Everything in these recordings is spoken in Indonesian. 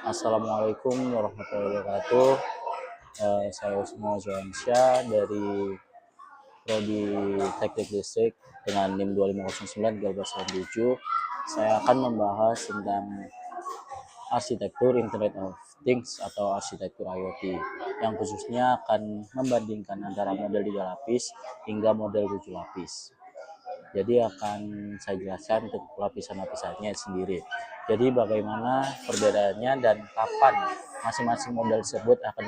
Assalamualaikum warahmatullahi wabarakatuh. Saya Usmo Joansyah dari Prodi Teknik Listrik dengan NIM 2509-7. Saya akan membahas tentang arsitektur Internet of Things atau arsitektur IoT yang khususnya akan membandingkan antara model 3 lapis hingga model 7 lapis. Jadi akan saya jelaskan untuk lapisan-lapisannya sendiri. Jadi bagaimana perbedaannya dan kapan masing-masing model tersebut akan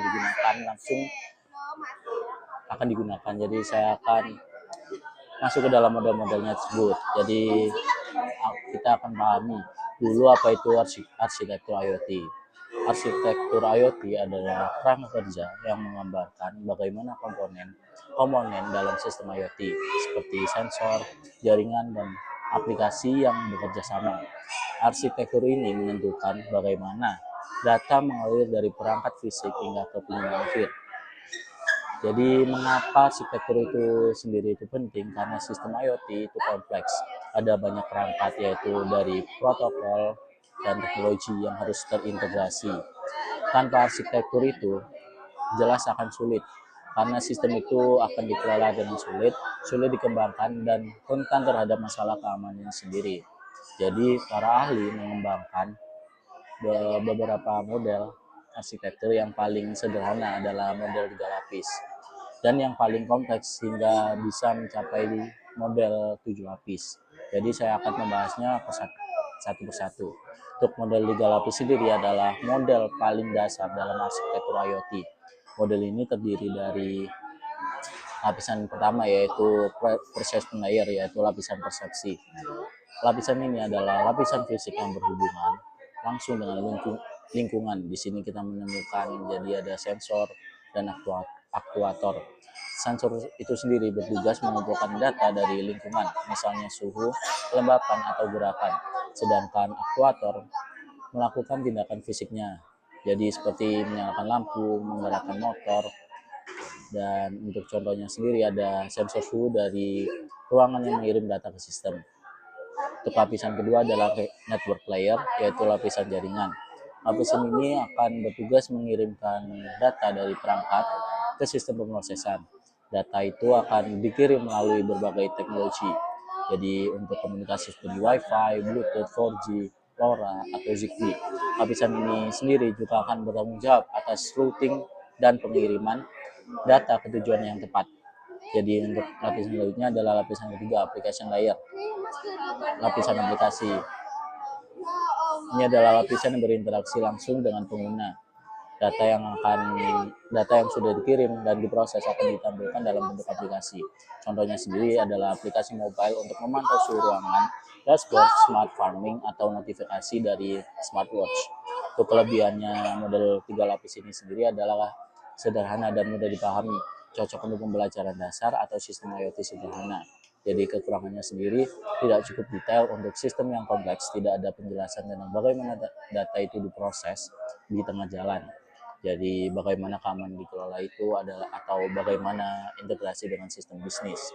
digunakan. Jadi saya akan masuk ke dalam model-modelnya tersebut. Jadi kita akan pahami dulu apa itu arsitektur IoT. Arsitektur IoT adalah kerangka kerja yang menggambarkan bagaimana komponen dalam sistem IoT seperti sensor, jaringan, dan aplikasi yang bekerja sama. Arsitektur ini menentukan bagaimana data mengalir dari perangkat fisik hingga ke pengguna akhir. Jadi mengapa arsitektur itu sendiri itu penting? Karena sistem IoT itu kompleks. Ada banyak perangkat yaitu dari protokol dan teknologi yang harus terintegrasi. Tanpa arsitektur itu jelas akan sulit karena sistem itu akan dikelola dengan sulit dikembangkan dan rentan terhadap masalah keamanan sendiri. Jadi para ahli mengembangkan beberapa model arsitektur. Yang paling sederhana adalah model 3 lapis dan yang paling kompleks hingga bisa mencapai di model 7 lapis. Jadi saya akan membahasnya satu persatu. Untuk model 3 lapis sendiri adalah model paling dasar dalam arsitektur IoT. Model ini terdiri dari lapisan pertama yaitu perception layer, yaitu lapisan persepsi. Lapisan ini adalah lapisan fisik yang berhubungan langsung dengan lingkungan. Di sini kita menemukan jadi ada sensor dan aktuator. Sensor itu sendiri bertugas mengumpulkan data dari lingkungan, misalnya suhu, kelembapan, atau gerakan. Sedangkan aktuator melakukan tindakan fisiknya. Jadi seperti menyalakan lampu, menggerakkan motor, dan untuk contohnya sendiri ada sensor suhu dari ruangan yang mengirim data ke sistem. Untuk lapisan kedua adalah network layer, yaitu lapisan jaringan. Lapisan ini akan bertugas mengirimkan data dari perangkat ke sistem pemrosesan. Data itu akan dikirim melalui berbagai teknologi. Jadi untuk komunikasi seperti Wi-Fi, Bluetooth, 4G, LoRa, atau Zigbee. Lapisan ini sendiri juga akan bertanggung jawab atas routing dan pengiriman data ke tujuan yang tepat. Jadi untuk lapisan selanjutnya adalah lapisan ketiga, application layer. Lapisan aplikasi. Ini adalah lapisan yang berinteraksi langsung dengan pengguna. Data yang sudah dikirim dan diproses akan ditampilkan dalam bentuk aplikasi. Contohnya sendiri adalah aplikasi mobile untuk memantau suhu ruangan, dashboard, smart farming, atau notifikasi dari smartwatch. Untuk kelebihannya model 3 lapis ini sendiri adalah sederhana dan mudah dipahami, cocok untuk pembelajaran dasar atau sistem IoT sederhana. Jadi kekurangannya sendiri tidak cukup detail. Untuk sistem yang kompleks tidak ada penjelasan tentang bagaimana data itu diproses di tengah jalan. Jadi bagaimana keamanan dikelola itu adalah atau bagaimana integrasi dengan sistem bisnis.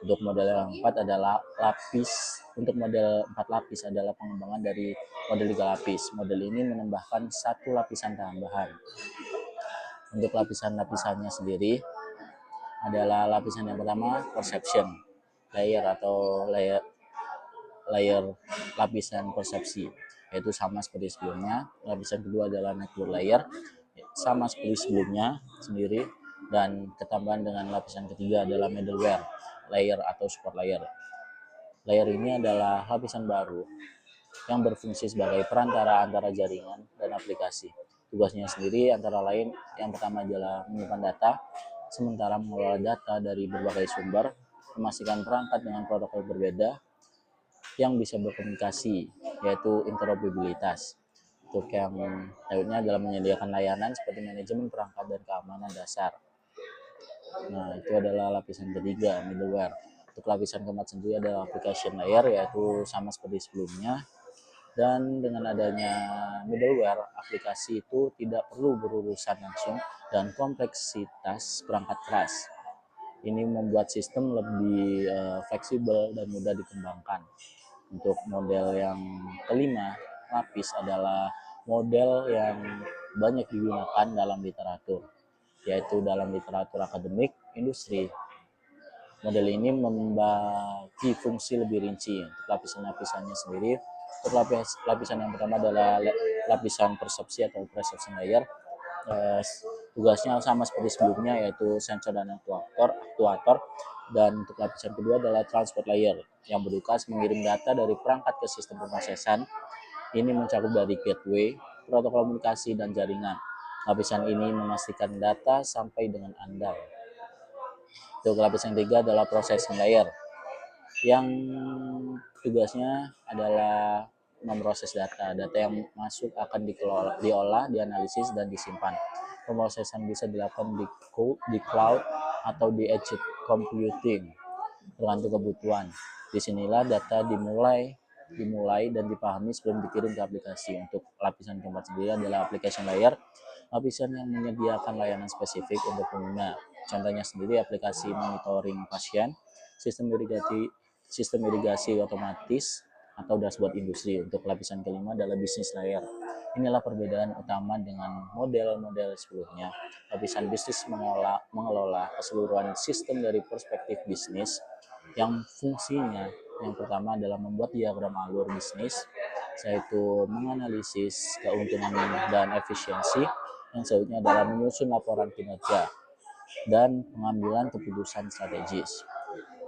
Untuk model yang 4 adalah untuk model 4 lapis adalah pengembangan dari model 3 lapis. Model ini menambahkan satu lapisan tambahan. Untuk lapisan-lapisannya sendiri adalah lapisan yang pertama perception layer atau layer lapisan persepsi, yaitu sama seperti sebelumnya. Lapisan kedua adalah network layer, sama seperti sebelumnya sendiri, dan ketambahan dengan lapisan ketiga adalah middleware layer atau support layer. Layer ini adalah lapisan baru yang berfungsi sebagai perantara antara jaringan dan aplikasi. Tugasnya sendiri antara lain yang pertama adalah menyimpan data, sementara mengelola data dari berbagai sumber, memastikan perangkat dengan protokol berbeda yang bisa berkomunikasi, yaitu interoperabilitas. Untuk yang lainnya adalah menyediakan layanan seperti manajemen perangkat dan keamanan dasar. Nah, itu adalah lapisan ketiga, middleware. Untuk lapisan keempat sendiri adalah application layer, yaitu sama seperti sebelumnya. Dan dengan adanya middleware, aplikasi itu tidak perlu berurusan langsung dan kompleksitas perangkat keras. Ini membuat sistem lebih fleksibel dan mudah dikembangkan. Untuk model yang kelima, lapis adalah model yang banyak digunakan dalam literatur, yaitu dalam literatur akademik, industri. Model ini membagi fungsi lebih rinci untuk lapisan-lapisannya sendiri. Untuk lapisan yang pertama adalah lapisan persepsi atau perception layer. Tugasnya sama seperti sebelumnya, yaitu sensor dan aktuator. Dan untuk lapisan kedua adalah transport layer yang bertugas mengirim data dari perangkat ke sistem pemrosesan. Ini mencakup dari gateway, protokol komunikasi, dan jaringan. Lapisan ini memastikan data sampai dengan andal. Untuk lapisan ketiga adalah processing layer yang tugasnya adalah memproses data. Data yang masuk akan diolah, dianalisis, dan disimpan. Pemrosesan bisa dilakukan di cloud atau di edge computing tergantung kebutuhan. Disinilah data dimulai dan dipahami sebelum dikirim ke aplikasi. Untuk lapisan keempat sendiri adalah application layer, lapisan yang menyediakan layanan spesifik untuk pengguna. Contohnya sendiri aplikasi monitoring pasien, sistem irigasi otomatis, atau dashboard industri. Untuk lapisan kelima adalah business layer. Inilah perbedaan utama dengan model-model sebelumnya. Lapisan bisnis mengelola keseluruhan sistem dari perspektif bisnis, yang fungsinya yang pertama adalah membuat diagram alur bisnis, yaitu menganalisis keuntungan dan efisiensi. Yang selanjutnya adalah menyusun laporan kinerja dan pengambilan keputusan strategis.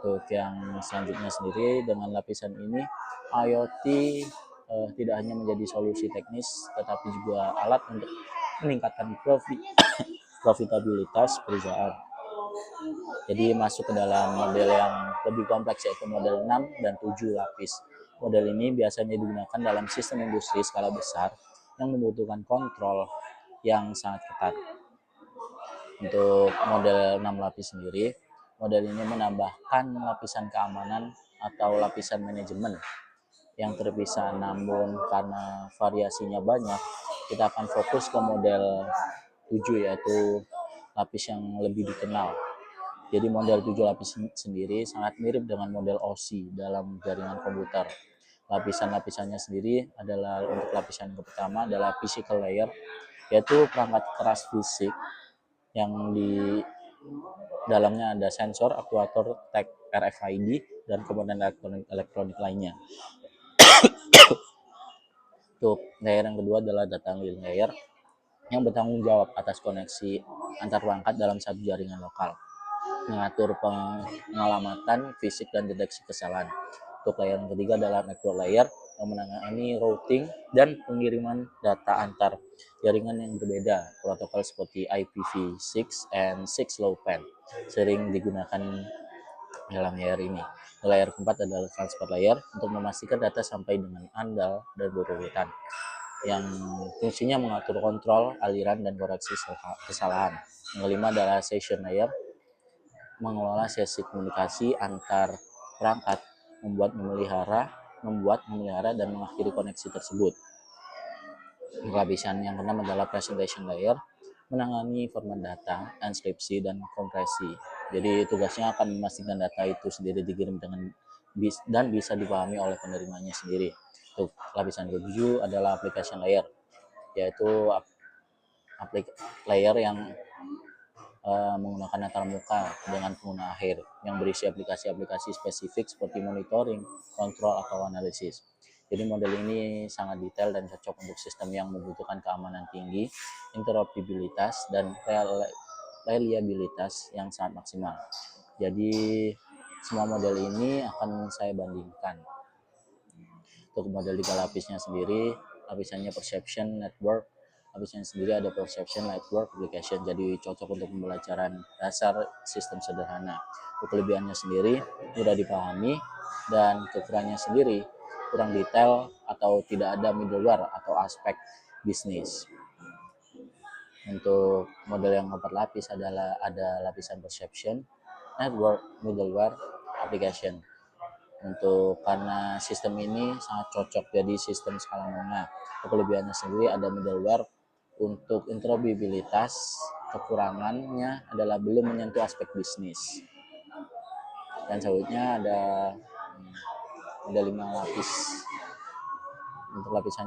Untuk yang selanjutnya sendiri, dengan lapisan ini IoT tidak hanya menjadi solusi teknis, tetapi juga alat untuk meningkatkan profitabilitas perusahaan. Jadi masuk ke dalam model yang lebih kompleks, yaitu model 6 dan 7 lapis. Model ini biasanya digunakan dalam sistem industri skala besar yang membutuhkan kontrol yang sangat ketat. Untuk model 6 lapis sendiri, model ini menambahkan lapisan keamanan atau lapisan manajemen yang terpisah, namun karena variasinya banyak, kita akan fokus ke model 7, yaitu lapis yang lebih dikenal. Jadi model 7 lapis sendiri sangat mirip dengan model OSI dalam jaringan komputer. Lapisan-lapisannya sendiri adalah, untuk lapisan yang pertama adalah physical layer, yaitu perangkat keras fisik yang di dalamnya ada sensor, aktuator, tag RFID, dan komponen elektronik lainnya. Untuk layer yang kedua adalah data link layer yang bertanggung jawab atas koneksi antar perangkat dalam satu jaringan lokal, mengatur pengalamatan fisik dan deteksi kesalahan. Untuk layer yang ketiga adalah network layer yang menangani routing dan pengiriman data antar jaringan yang berbeda. Protokol seperti IPv6 and 6LoWPAN sering digunakan dalam layer ini. Layer keempat adalah transport layer untuk memastikan data sampai dengan andal dan berurutan, yang fungsinya mengatur kontrol, aliran, dan koreksi kesalahan. Yang kelima adalah session layer, mengelola sesi komunikasi antar perangkat, membuat, memelihara, dan mengakhiri koneksi tersebut. Lapisan yang keenam adalah presentation layer, menangani format data, transkripsi, dan kompresi. Jadi tugasnya akan memastikan data itu sendiri dikirim dengan dan bisa dipahami oleh penerimanya sendiri. Untuk lapisan ke-7 adalah application layer, yaitu layer yang menggunakan antarmuka dengan pengguna akhir, yang berisi aplikasi-aplikasi spesifik seperti monitoring, kontrol, atau analisis. Jadi model ini sangat detail dan cocok untuk sistem yang membutuhkan keamanan tinggi, interoperabilitas, dan reliabilitas yang sangat maksimal. Jadi semua model ini akan saya bandingkan. Untuk model 3 lapisnya sendiri, lapisannya perception network. Lapisannya sendiri ada perception network application, jadi cocok untuk pembelajaran dasar sistem sederhana. Untuk kelebihannya sendiri mudah dipahami, dan kekurangannya sendiri kurang detail atau tidak ada middleware atau aspek bisnis. Untuk model yang 4 lapis adalah ada lapisan perception network, middleware, application. Untuk karena sistem ini sangat cocok jadi sistem skala menengah. Kelebihannya sendiri ada middleware untuk interoperabilitas. Kekurangannya adalah belum menyentuh aspek bisnis. Dan selanjutnya ada 5 lapis. Untuk lapisan